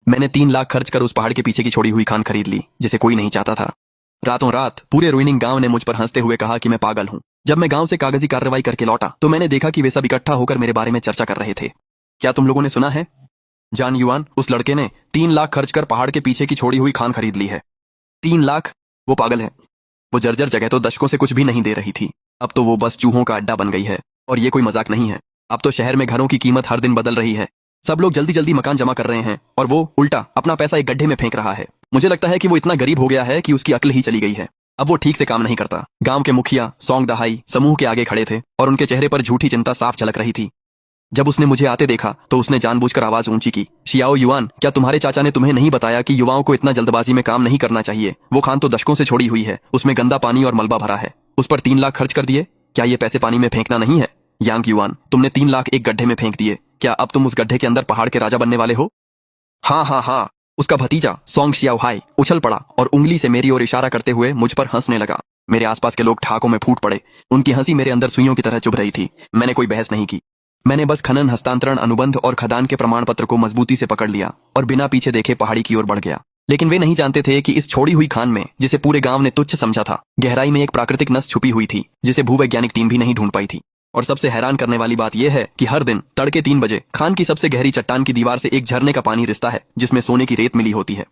मैंने 3 लाख खर्च कर उस पहाड़ के पीछे की छोड़ी हुई खान खरीद ली, जिसे कोई नहीं चाहता था। रातों रात पूरे रुइनिंग गांव ने मुझ पर हंसते हुए कहा कि मैं पागल हूं। जब मैं गांव से कागजी कार्रवाई करके लौटा तो मैंने देखा कि वे सब इकट्ठा होकर मेरे बारे में चर्चा कर रहे थे। क्या तुम लोगों ने सुना है? जान युआन, उस लड़के ने 3 लाख खर्च कर पहाड़ के पीछे की छोड़ी हुई खान खरीद ली है। 3 लाख? वो पागल है। वो जर्जर जगह तो दशकों से कुछ भी नहीं दे रही थी, अब तो वो बस चूहों का अड्डा बन गई है। और ये कोई मजाक नहीं है। अब तो शहर में घरों की कीमत हर दिन बदल रही है। सब लोग जल्दी जल्दी मकान जमा कर रहे हैं और वो उल्टा अपना पैसा एक गड्ढे में फेंक रहा है। मुझे लगता है कि वो इतना गरीब हो गया है कि उसकी अक्ल ही चली गई है। अब वो ठीक से काम नहीं करता। गांव के मुखिया सौंग दहाई समूह के आगे खड़े थे और उनके चेहरे पर झूठी चिंता साफ झलक रही थी। जब उसने मुझे आते देखा तो उसने जानबूझकर आवाज ऊंची की, शियाओ युआन, क्या तुम्हारे चाचा ने तुम्हें नहीं बताया कि युवाओं को इतना जल्दबाजी में काम नहीं करना चाहिए? वो खान तो दशकों से छोड़ी हुई है, उसमें गंदा पानी और मलबा भरा है। उस पर 3 लाख खर्च कर दिए। क्या ये पैसे पानी में फेंकना नहीं है? यांग युआन, तुमने 3 लाख एक गड्ढे में फेंक दिए। क्या अब तुम उस गड्ढे के अंदर पहाड़ के राजा बनने वाले हो? हाँ हाँ हाँ। उसका भतीजा सौंग शियाओहाई उछल पड़ा और उंगली से मेरी ओर इशारा करते हुए मुझ पर हंसने लगा। मेरे आसपास के लोग ठहाकों में फूट पड़े। उनकी हंसी मेरे अंदर सुइयों की तरह चुभ रही थी। मैंने कोई बहस नहीं की। मैंने बस खनन हस्तांतरण अनुबंध और खदान के प्रमाण पत्र को मजबूती से पकड़ लिया और बिना पीछे देखे पहाड़ी की ओर बढ़ गया। लेकिन वे नहीं जानते थे कि इस छोड़ी हुई खान में, जिसे पूरे गांव ने तुच्छ समझा था, गहराई में एक प्राकृतिक नस छुपी हुई थी जिसे भूवैज्ञानिक टीम भी नहीं ढूंढ पाई थी। और सबसे हैरान करने वाली बात यह है कि हर दिन तड़के 3 बजे खान की सबसे गहरी चट्टान की दीवार से एक झरने का पानी रिसता है जिसमें सोने की रेत मिली होती है।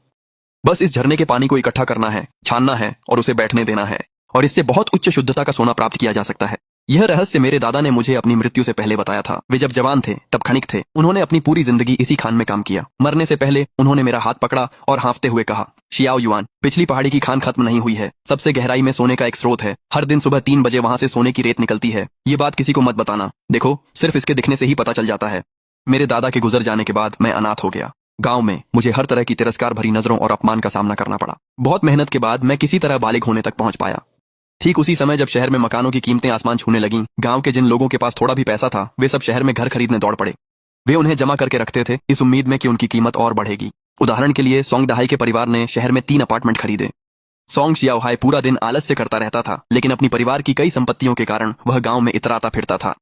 बस इस झरने के पानी को इकट्ठा करना है, छानना है और उसे बैठने देना है, और इससे बहुत उच्च शुद्धता का सोना प्राप्त किया जा सकता है। यह रहस्य मेरे दादा ने मुझे अपनी मृत्यु से पहले बताया था। वे जब जवान थे तब खनिक थे। उन्होंने अपनी पूरी जिंदगी इसी खान में काम किया। मरने से पहले उन्होंने मेरा हाथ पकड़ा और हाँफते हुए कहा, शियाओ युआन, पिछली पहाड़ी की खान खत्म नहीं हुई है। सबसे गहराई में सोने का एक स्रोत है। हर दिन सुबह 3 बजे वहां से सोने की रेत निकलती है। ये बात किसी को मत बताना। देखो, सिर्फ इसके दिखने से ही पता चल जाता है। मेरे दादा के गुजर जाने के बाद मैं अनाथ हो गया। गांव में मुझे हर तरह की तिरस्कार भरी नजरों और अपमान का सामना करना पड़ा। बहुत मेहनत के बाद मैं किसी तरह बालिग होने तक पहुंच पाया। ठीक उसी समय जब शहर में मकानों की कीमतें आसमान छूने लगीं, गांव के जिन लोगों के पास थोड़ा भी पैसा था वे सब शहर में घर खरीदने दौड़ पड़े। वे उन्हें जमा करके रखते थे इस उम्मीद में कि उनकी कीमत और बढ़ेगी। उदाहरण के लिए सौंग दहाई के परिवार ने शहर में 3 अपार्टमेंट खरीदे। सौंग शियाओहाई पूरा दिन आलस्य करता रहता था, लेकिन अपनी परिवार की कई संपत्तियों के कारण वह गांव में इतराता फिरता था।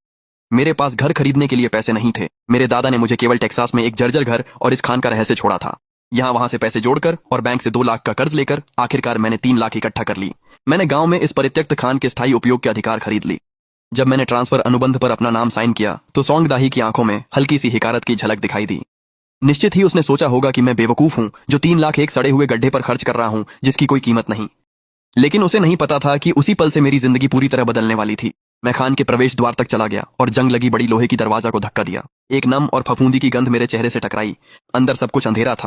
मेरे पास घर खरीदने के लिए पैसे नहीं थे। मेरे दादा ने मुझे केवल टेक्सास में एक जर्जर घर और इस खान का रहस्य छोड़ा था। यहाँ वहां से पैसे जोड़कर और बैंक से 2 लाख का कर्ज लेकर आखिरकार मैंने 3 लाख इकट्ठा कर ली। मैंने गांव में इस परित्यक्त खान के स्थायी उपयोग के अधिकार खरीद ली। जब मैंने ट्रांसफर अनुबंध पर अपना नाम साइन किया तो सौंग दाही की आंखों में हल्की सी हिकारत की झलक दिखाई दी। निश्चित ही उसने सोचा होगा कि मैं बेवकूफ हूं जो 3 लाख एक सड़े हुए गड्ढे पर खर्च कर रहा हूं जिसकी कोई कीमत नहीं। लेकिन उसे नहीं पता था कि उसी पल से मेरी जिंदगी पूरी तरह बदलने वाली थी। मैं खान के प्रवेश द्वार तक चला गया और जंग लगी बड़ी लोहे की दरवाजा को धक्का दिया। एक नम और फफूंदी की गंध मेरे चेहरे से टकराई। अंदर सब कुछ अंधेरा था।